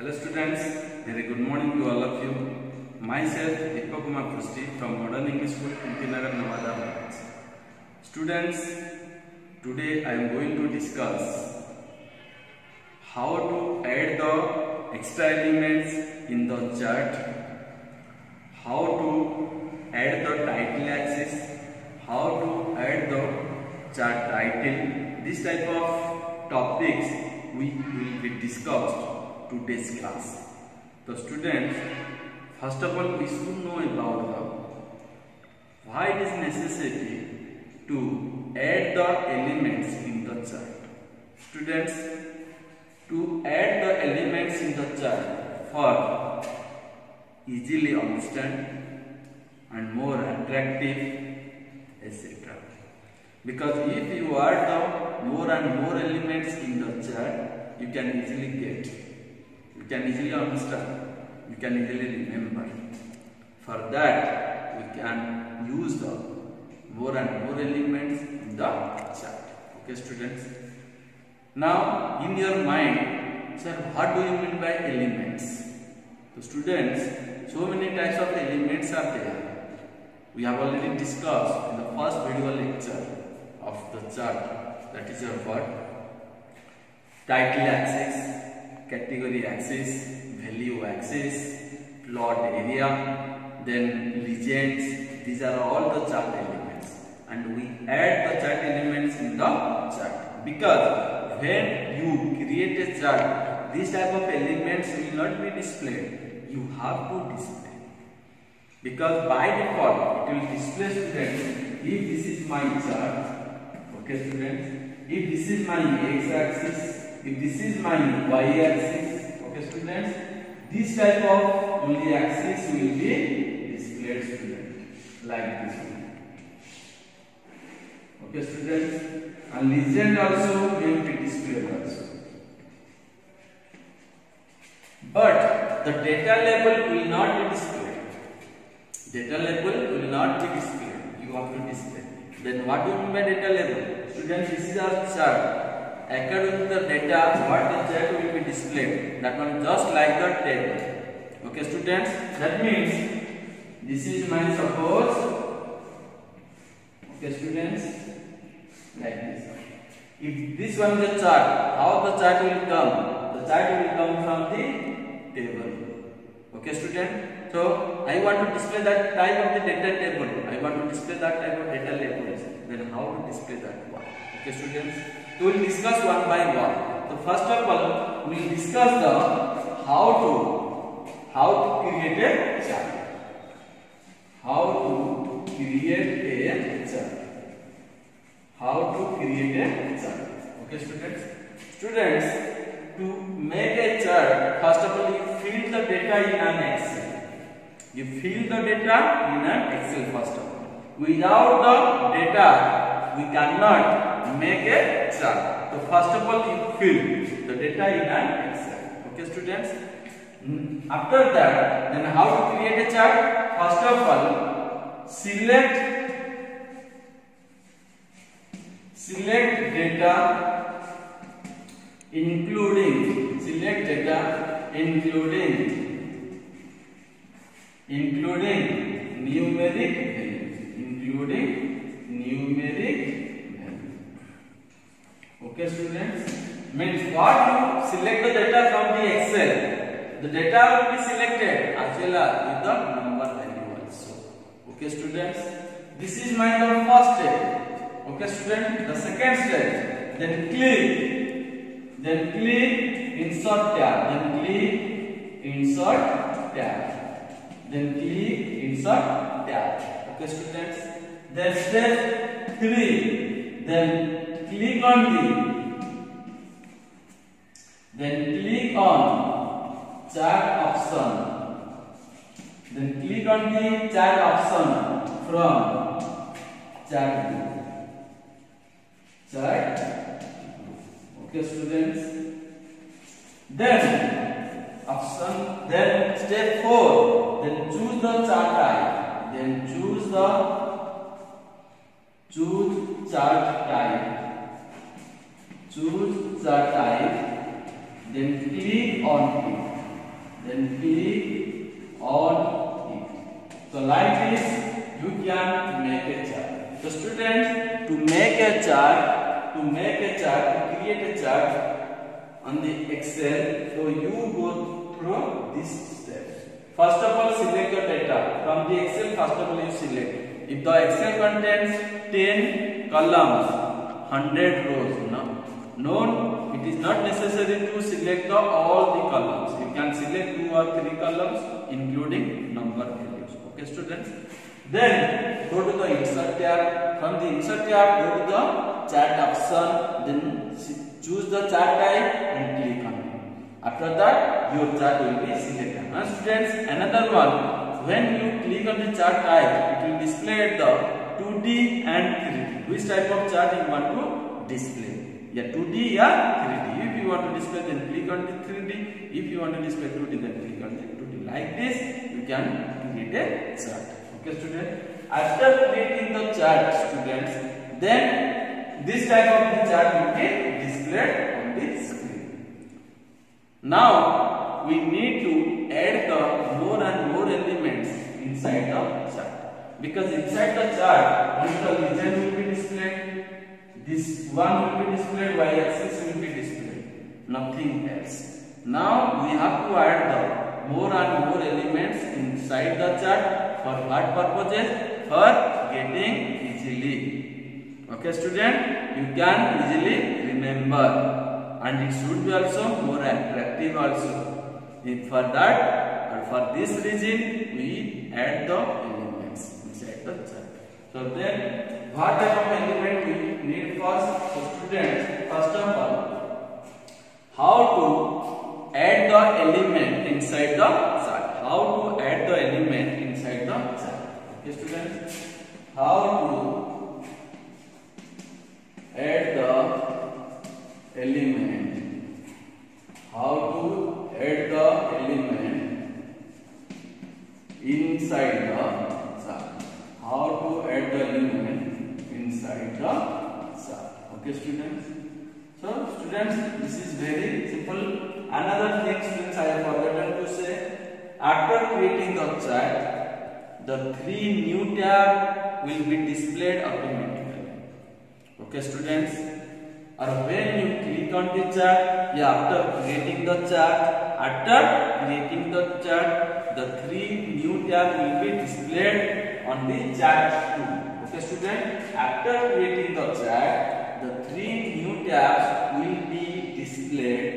Hello students, very good morning to all of you. Myself Deepak Kumar Prusti from Modern English School, Kuntinagar, Navada, Bharat. Students, today I am going to discuss how to add the extra elements in the chart, how to add the title axis, how to add the chart title. This type of topics we will be discussed today's class. So students, first of all we should know about why it is necessary to add the elements in the chart. Students, to add the elements in the chart for easily understand and more attractive, etc. Because if you add the more and more elements in the chart, you can easily get, you can easily understand, you can easily remember. For that, we can use the more and more elements in the chart. Okay, students. Now, in your mind, sir, what do you mean by elements? So, students, so many types of elements are there. We have already discussed in the first video lecture of the chart. That is your what? Title axis, category axis, value axis, plot area, then legends. These are all the chart elements, and we add the chart elements in the chart, because when you create a chart, these type of elements will not be displayed. You have to display, because by default it will display, students, if this is my chart. Okay, students, if this is my x-axis, if this is my y-axis, okay, students, this type of only axis will be displayed, students, like this one. Okay, students, and legend also will be displayed also. But the data label will not be displayed. Data label will not be displayed. You have to display. Then what do you mean by data label? Students, this is our chart. According to the data, what the chart will be displayed. That one just like the table. Okay, students. That means this is my suppose. Okay, students, like this. If this one is the chart, how the chart will come? The chart will come from the table. Okay, student. So I want to display that type of the data table. I want to display that type of data labels. Then how to display that one? Okay, students. So we will discuss one by one. So first of all, we will discuss the how to create a chart. How to create a chart. How to create a chart. Okay, students. Students, to make a chart, first of all, you fill the data in an Excel. You fill the data in an Excel first of all. Without the data, we cannot make a chart. So first of all, you fill the data in an Excel. Okay, students. After that, then how to create a chart? First of all, select data including numeric value. Okay, students. Means what you select the data from the Excel. The data will be selected as well as with the number value also. Okay, students. This is my the first step. Okay, student. The second step. Then click insert tab. Then click insert tab. Okay, students. Then step 3. Then click on chart option. Then click on the chart option from chart view. Okay, students. Then step 4. Then choose the chart type. Then choose chart type. Then click on it. then click on it. So like this you can make a chart. So students, to create a chart on the Excel, so you go through this step. First of all, select the data from the Excel. First of all, you select. If the Excel contains 10 columns, 100 rows, no, it is not necessary to select all the columns. You can select 2 or 3 columns, including number values. Okay, students. Then go to the Insert tab. From the Insert tab, go to the Chart option. Then choose the chart type and click on it. After that, your chart will be selected. Now, students, another one. When you click on the chart type, it will display the 2D and 3D. Which type of chart you want to display? Yeah, 2D or 3D. If you want to display, then click on the 3D. If you want to display 2D, then click on the 2D. Like this, you can create a chart. Okay, students. After creating the chart, students, then this type of the chart will be displayed on the screen. Now we need to add the more and more elements inside the chart, because inside the chart only the legend will be displayed, this one will be displayed, y-axis will be displayed, nothing else. Now we have to add the more and more elements inside the chart. For what purposes? For getting easily. Okay, student, you can easily remember, and it should be also more attractive also. For that, or for this reason, we add the elements inside the chart. So then, what type of element we need first? So students, first of all, how to add the element inside the chart? How to add the element inside the chart? Okay, students, how to add the element? How to add the element inside the chart? How to add the element inside the chart? Okay, students. So, students, this is very simple. Another thing, students, I have forgotten to say. After creating the chart, the 3 new tabs will be displayed automatically. Okay, students. Or when you click on the chart, after creating the chart, the 3 new tabs will be displayed on the chart too. Okay, student. After creating the chart, the 3 new tabs will be displayed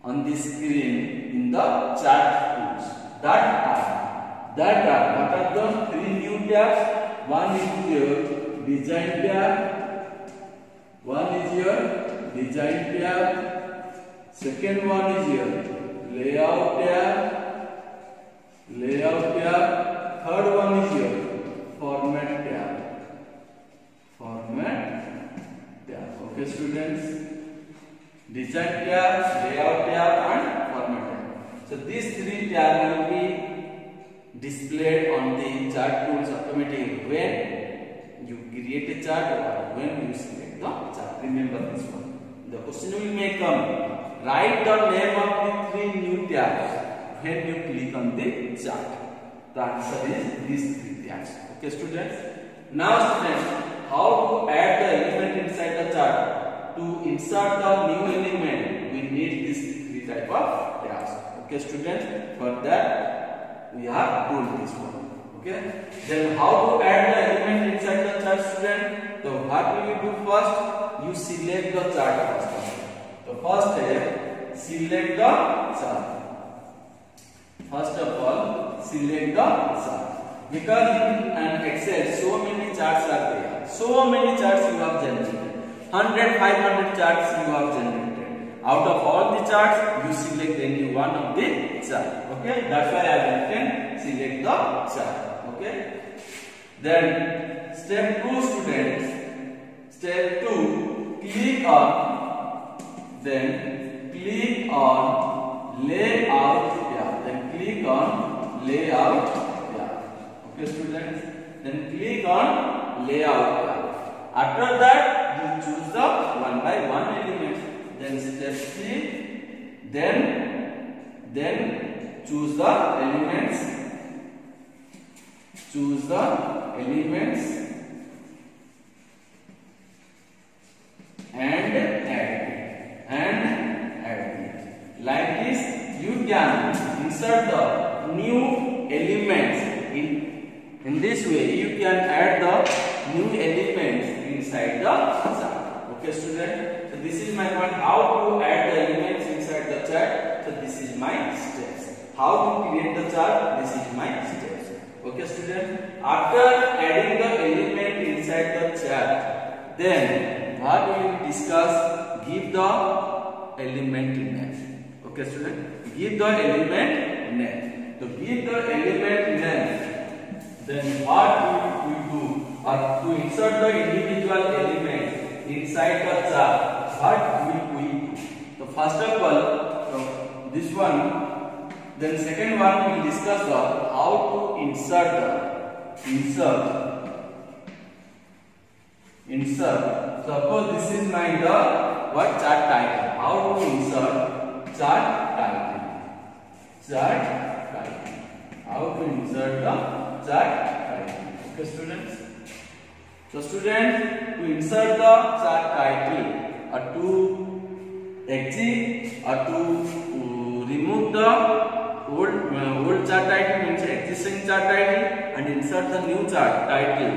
on the screen in the chart tools. That are what are the 3 new tabs? One is your design tab. Second one is your layout tab. Third one is your format tab. Okay, students. Design tab, layout tab, and format tab. So these 3 tabs will be displayed on the chart tools automatically when you create a chart or when you select the chart. Remember this one. The question will may come. Write the name of the 3 new tabs when you click on the chart. The answer is these 3 tabs. Okay, students. Now, students, how to add the element inside the chart? To insert the new element, we need these 3 type of tabs. Okay, students. For that, we have told this one. Okay. Then how to add the element inside the chart, student? So what will you do first? You select the chart first. So first step, select the chart. First of all, select the chart. Because in an Excel, so many charts are there. So many charts you have generated. 100, 500 charts you have generated. Out of all the charts, you select any one of the chart. Okay, that's why I have written select the chart. Okay. Then step 2, students. Step 2, click on layout tab. Then click on layout tab. Okay, students. Then click on layout tab. After that, you choose the 1 by 1 element. Then step 3. Then Then choose the elements. Choose the elements and add. Like this, you can insert the new elements in this way. You can add the new elements inside the chart. Okay, student. So this is my point. How to add the elements inside the chart. So this is my steps. How to create the chart. This is my steps. Okay, student. After adding the element inside the chart, then what we will discuss? Give the element name. Okay, student. Give the element name. To give the element name, then what we do? Or to insert the individual elements inside the chart, what will we do? So first of all, this one. Then second one we will discuss the how to insert. Suppose this is my the what chart title. How to insert chart title. How to insert the chart title. Okay, students. So students, to insert the chart title or to exit or to remove the old chart title means existing chart title and insert the new chart title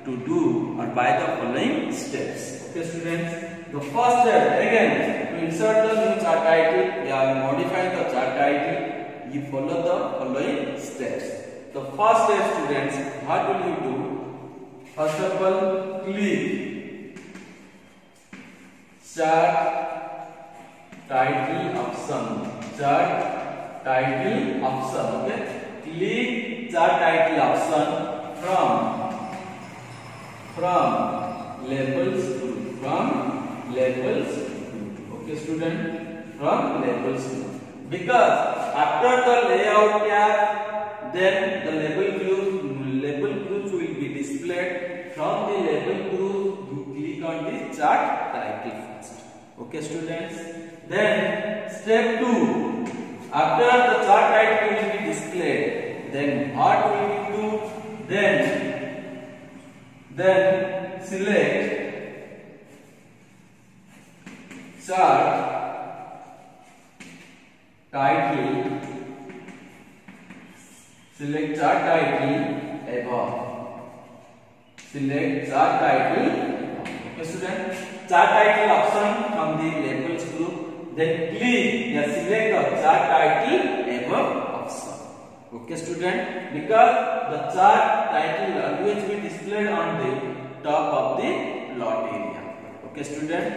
to do or by the following steps. Okay, students. The first step again to insert the new chart title, we are modifying the chart title. You follow the following steps. The first step, students, what will you do? First of all, click chart title option. Title option. Okay, click chart title option from labels group. Okay, student, from labels group. Because after the layout tab, then the label groups will be displayed. From the label group, you click on the chart title first. Okay, students. Then step 2. After the chart title will be displayed, then what will we do? Then select chart title. Select chart title above. Select chart title. Okay, student. Chart title option from the labels group. Then click and select the chart title above option. Okay, student. Because the chart title always be displayed on the top of the plot area. Okay, student.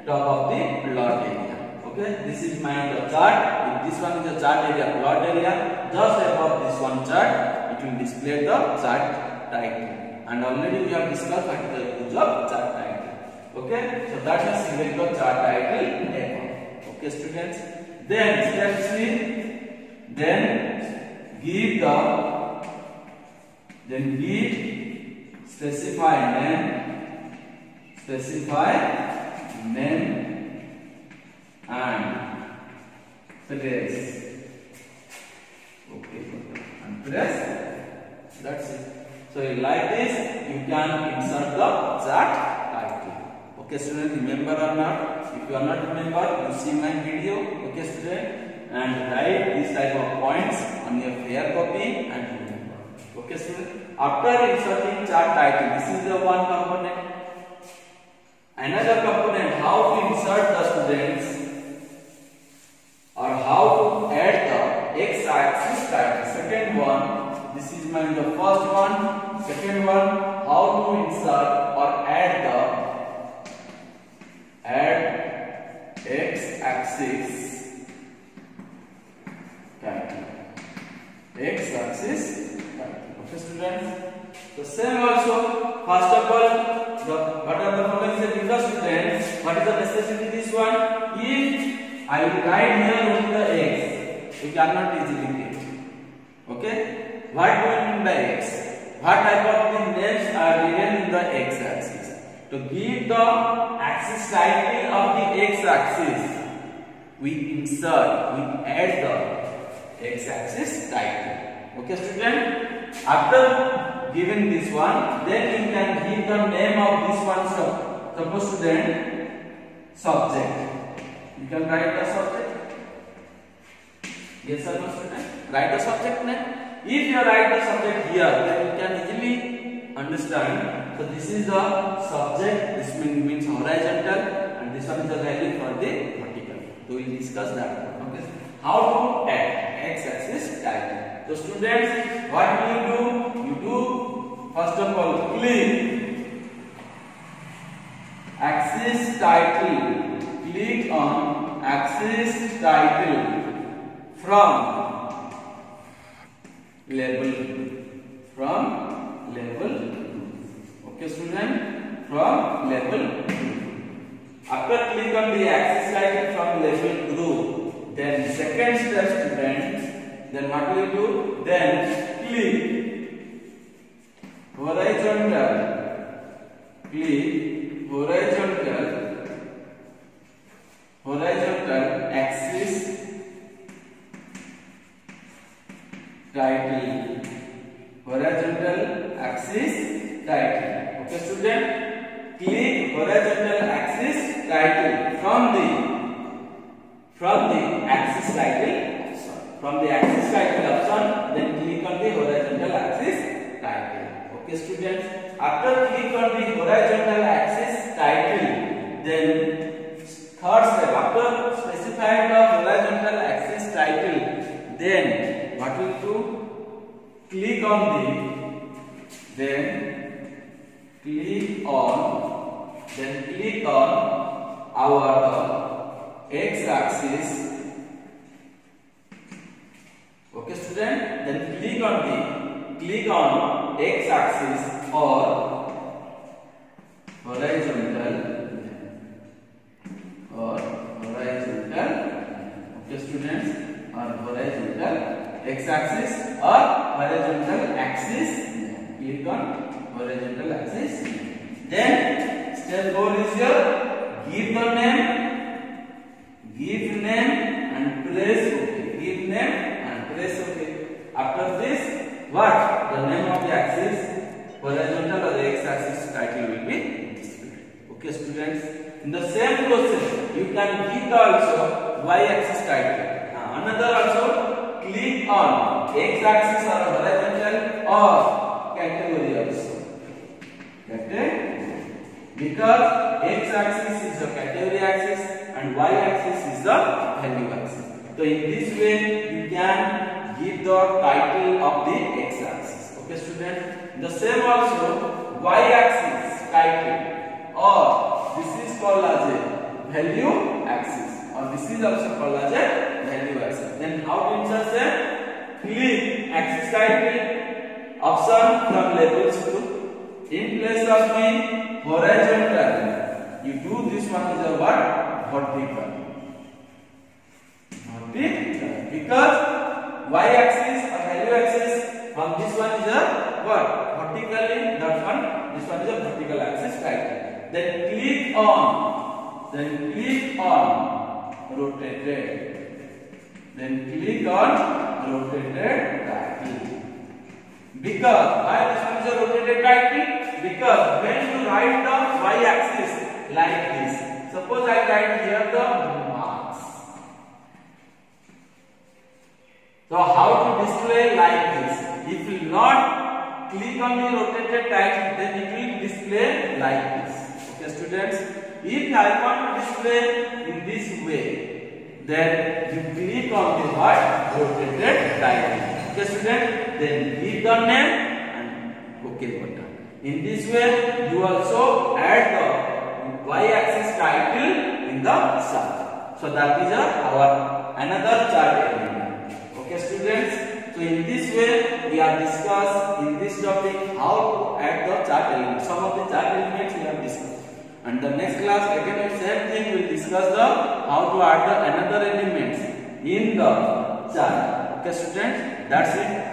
Top of the plot area. Okay, this is my the chart. If this one is the chart area, plot area, just above this one chart, it will display the chart title. And already we have discussed what is the use of chart title. Okay, so that is select the chart title above. Okay, students. Then step 3. Then give specify name and press. Okay, and press. That's it. So like this, you can insert the chart title. Okay, student, remember or not? If you are not remember, you see my video. Okay, student, and write this type of points on your fair copy and remember. Okay, student. After inserting chart title, this is the one component. Another component, how to insert the students or how to add the x-axis title. Second one, this is my the first one. Second one, how to insert or add x-axis title. X-axis title. Okay, students. The same also. First of all, what are the following steps? Students, what is the necessity? This one. If I will write here only the x, you cannot easily get. Okay. What do you mean by x? What type of the names are given in the x-axis? To give the axis title of the x-axis, we add the x-axis title. Okay, student. After giving this one, then you can give the name of this one. Suppose student, subject. You can write the subject. Yes or no, student? Write the subject name. If you write the subject here, then you can easily understand. So this is the subject. This means horizontal, and this one is the value for the vertical. So we will discuss that. Okay. How to add x-axis title. So students, what will you do? You do first of all click axis title. Click on axis title from level. From level. Okay, student. From level. After click on the axis title from level group, then second step, students. Then what will you do? Then click horizontal. Click horizontal axis title. Horizontal axis title. Okay, student. Click horizontal axis title from the axis title. From the axis title option, then click on the horizontal axis title. Okay, students. After click on the horizontal axis title, then third step, after specifying the horizontal axis title, then what will do? Click on our x-axis. Okay, student. Then click on x-axis or horizontal. Okay, students. Or horizontal x-axis or horizontal axis. Click on horizontal axis. Then step 4 is your give the name. Give name and press OK. Give name. Press OK. After this, what? The name of the axis, horizontal or the x-axis title will be displayed. Okay, students. In the same process, you can give also y-axis title. Another also click on x-axis or horizontal or category also. Okay? Because x-axis is the category axis and y-axis is the value axis. So in this way, you can give the title of the x-axis. Okay, student. The same also y-axis title, or this is called as a value axis, or this is also called as a value axis. Then how to insert them? Click axis title option from labels group. In place of the horizontal, you do this one is a what? Vertical. Because y-axis or value axis from this one is a what? Vertically, that one, this one is a vertical axis title. Then click on rotated. Then click on rotated title. Because why this one is a rotated title? Because when you write the y-axis like this, suppose I write here the marks. So how to display like this? If you not click on the rotated title, then it will display like this. Okay, students. If I want to display in this way, then you click on the what? Rotated title. Okay, student. Then give the name and OK button. In this way, you also add the y-axis title in the chart. So that is our another chart element. Okay, students. So in this way, we have discussed in this topic how to add the chart elements. Some of the chart elements we have discussed. And the next class again the same thing we will discuss the how to add the another elements in the chart. Okay, students. That's it.